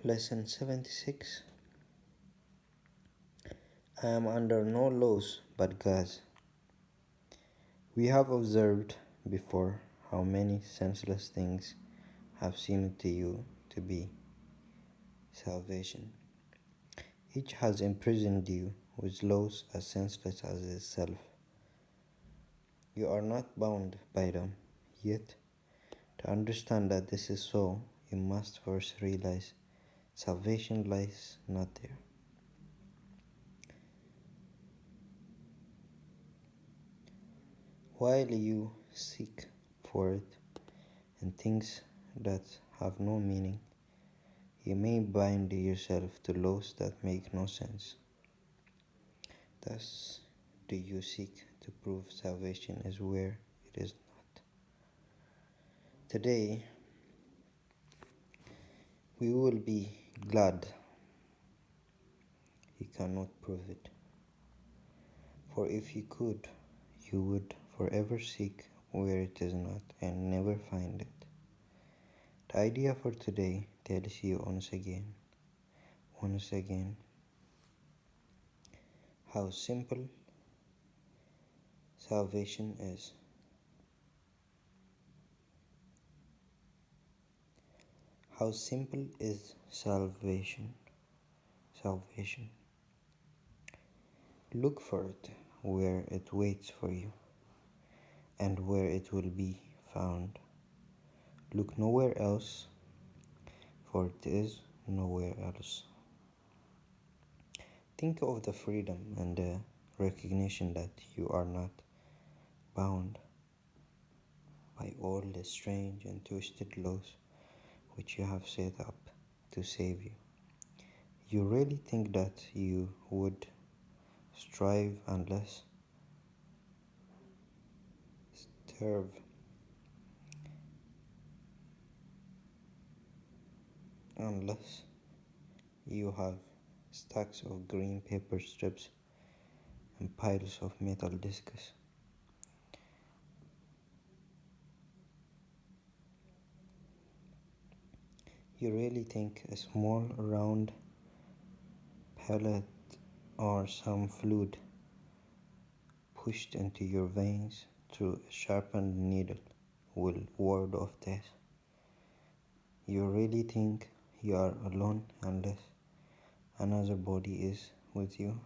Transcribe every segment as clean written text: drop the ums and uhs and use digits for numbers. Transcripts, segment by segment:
Lesson 76. I am under no laws but God's. We have observed before how many senseless things have seemed to you to be salvation. Each has imprisoned you with laws as senseless as itself. You are not bound by them, yet to understand that this is so, you must first realize salvation lies not there. While you seek for it in things that have no meaning, you may bind yourself to laws that make no sense. Thus, do you seek to prove salvation is where it is not. Today, we will be glad you cannot prove it. For if you could, you would forever seek where it is not and never find it. The idea for today tells you once again, how simple salvation is. How simple is salvation. Look for it where it waits for you and where it will be found. Look nowhere else, for it is nowhere else. Think of the freedom and the recognition that you are not bound by all the strange and twisted laws which you have set up to save you. You really think that you would strive unless you have stacks of green paper strips and piles of metal discs. You really think a small round pellet or some fluid pushed into your veins through a sharpened needle will ward off death? You really think you are alone unless another body is with you?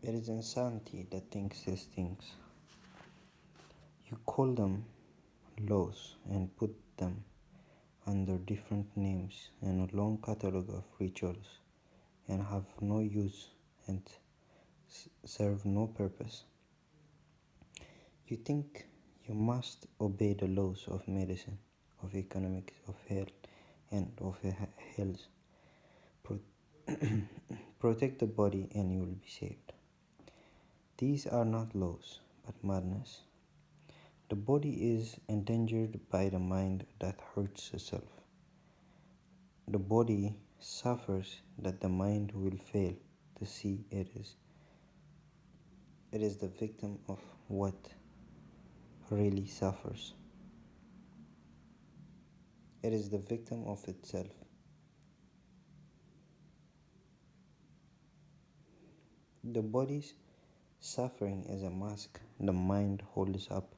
It is insanity that thinks these things. You call them laws and put them under different names in a long catalogue of rituals and have no use and serve no purpose. You think you must obey the laws of medicine, of economics, of health, and of health. Protect the body and you will be saved. These are not laws, but madness. The body is endangered by the mind that hurts itself. The body suffers that the mind will fail to see it is. It is the victim of what really suffers. It is the victim of itself. The body's suffering is a mask the mind holds up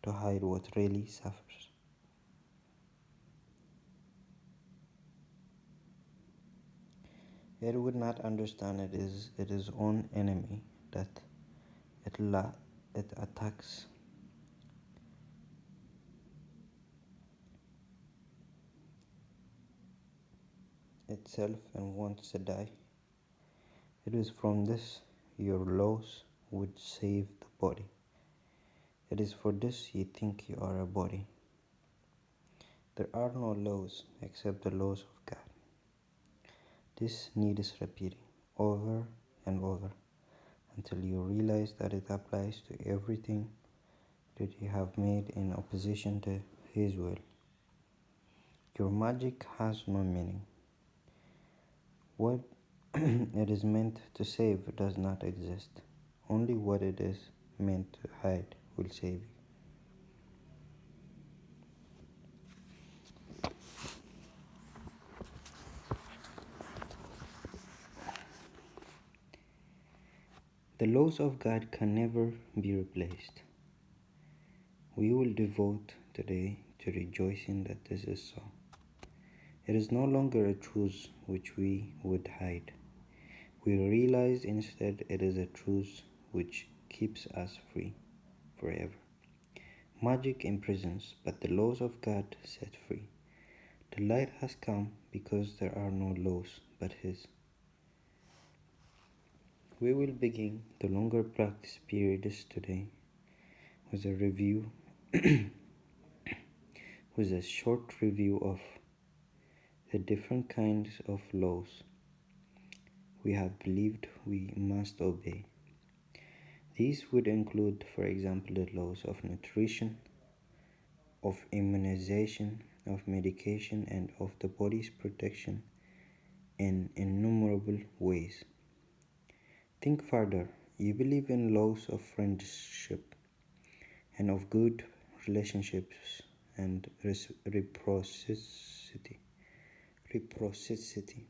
to hide what really suffers. It would not understand it is its own enemy, that it attacks itself and wants to die. It is from this your laws would save the body. It is for this you think you are a body. There are no laws except the laws of God. This needs repeating over and over until you realize that it applies to everything that you have made in opposition to His will. Your magic has no meaning. What it is meant to save does not exist. Only what it is meant to hide will save you. The laws of God can never be replaced. We will devote today to rejoicing that this is so. It is no longer a truth which we would hide. We realize instead it is a truth which keeps us free forever. Magic imprisons, but the laws of God set free. The light has come because there are no laws but His. We will begin the longer practice periods today with a review, with a short review of the different kinds of laws we have believed we must obey. These would include, for example, the laws of nutrition, of immunization, of medication, and of the body's protection in innumerable ways. Think further. You believe in laws of friendship and of good relationships and reciprocity. Reciprocity.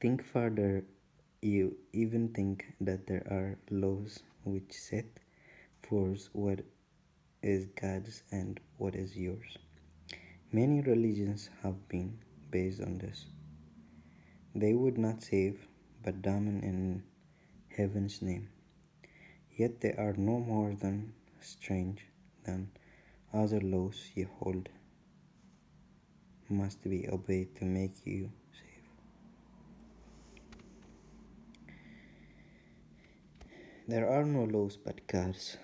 Think further. You even think that there are laws which set forth what is God's and what is yours. Many religions have been based on this. They would not save, but damn in heaven's name. Yet they are no more than strange than other laws you hold must be obeyed to make you safe. There are no laws but God's.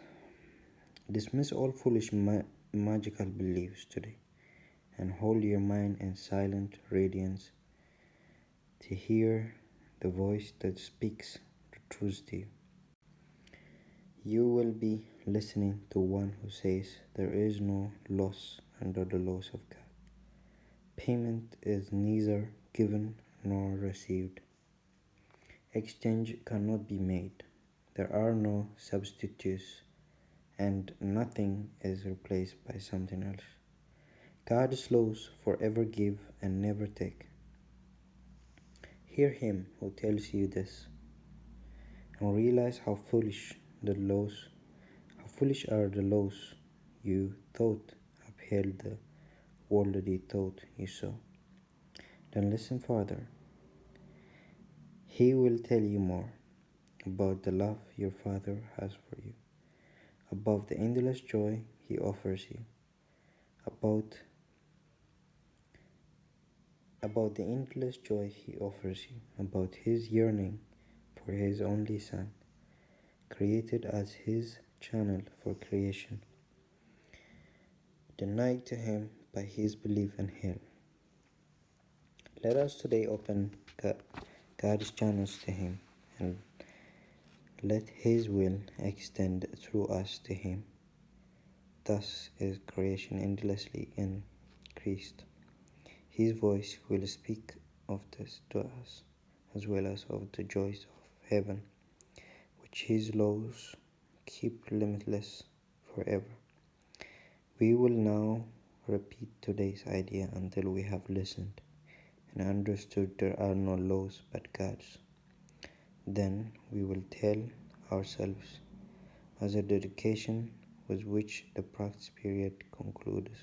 Dismiss all foolish magical beliefs today and hold your mind in silent radiance to hear the voice that speaks the truth to you. You will be listening to one who says there is no loss under the laws of God. Payment is neither given nor received. Exchange cannot be made. There are no substitutes, and nothing is replaced by something else. God's laws forever give and never take. Hear him who tells you this, and realize how foolish are the laws you thought upheld the worldly taught you so. Then listen further. He will tell you more about the love your Father has for you, about the endless joy He offers you, about the endless joy He offers you, about His yearning for His only Son, created as His channel for creation, denied to Him by His belief in hell. Let us today open God's channels to Him and let His will extend through us to Him. Thus is creation endlessly increased. His voice will speak of this to us, as well as of the joys of heaven, which His laws keep limitless forever. We will now repeat today's idea until we have listened and understood there are no laws but God's. Then we will tell ourselves as a dedication with which the practice period concludes.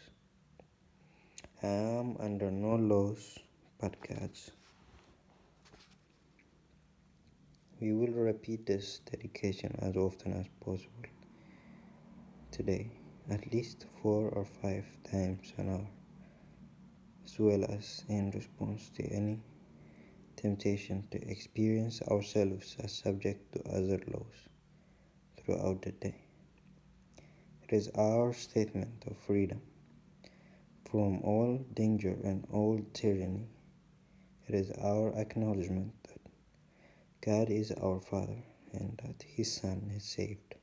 I am under no laws but God's. We will repeat this dedication as often as possible today, at least 4 or 5 times an hour, as well as in response to any temptation to experience ourselves as subject to other laws throughout the day. It is our statement of freedom from all danger and all tyranny. It is our acknowledgement that God is our Father and that His Son is saved.